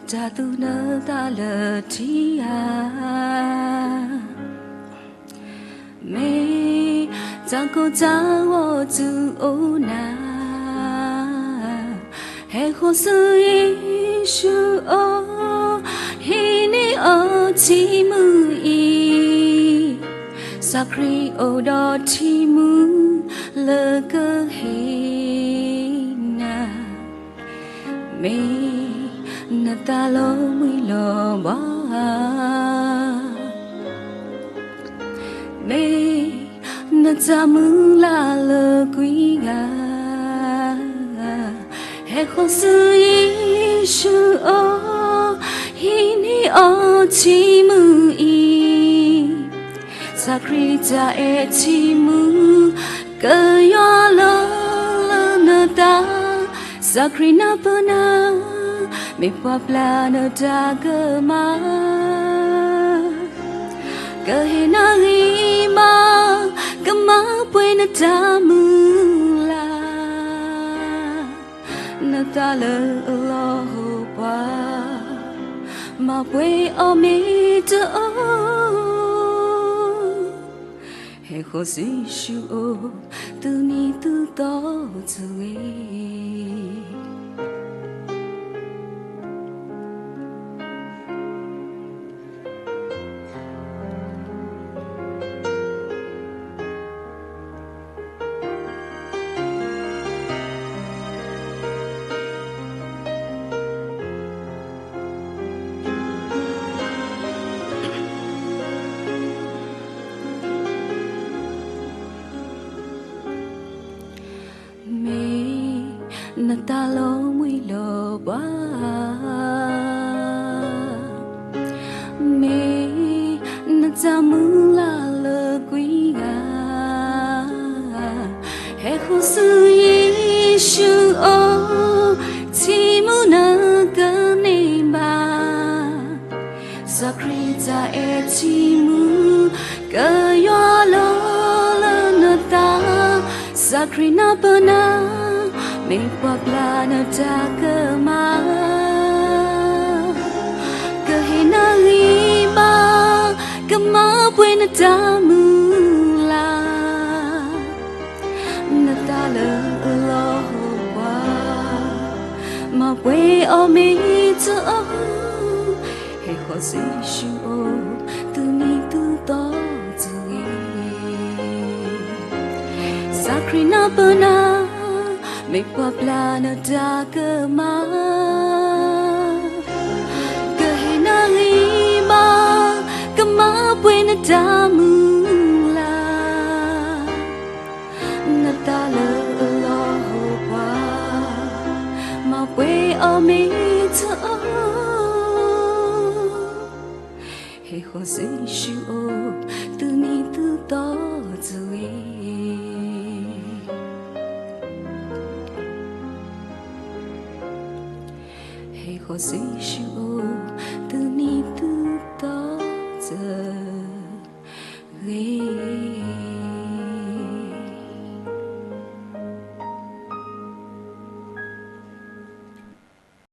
tu nơ ta lơ chi à mê cha cô cha wo chu ô na hệ hồ sư Giêsu ô hi ni ô chi mu y sakri ô đo chi mu lơ cơ he na mê na ta lo mui lo ba mê na cha mu la lơ quý ga hệ hồ sư Giêsu ô hi ni ô chi mu y sakri cha e chi mu cơ yo lo na ta sakri na pa na me pa pla na ta cơ ma cơ he na ri ma cơ ma pwe na ta mu la na ta le lo pa ma pwe o me to he ho si shu o tu ni tu to zu e na ta lo mui lo ba me na cha mu la le quý ga he ho sư Giêsu ô chi mu na ka ne ba sakri cha e chi mu ka yo lo na ta sakri na pa na me pa pla na ta cơ ma cơ he na li ma cơ ma pwe na ta mu la na ta le lo wa ma pwe o me to he ho si shu o tu ni tu to zu sakri na pa na me pa pla na ta cơ ma cơ he na li ma cơ ma pwe na ta mu la na ta le lo wa ma pwe o me to he ho si shu o tu ni tu to zu e hồ sĩ shu từ ni từ to giờ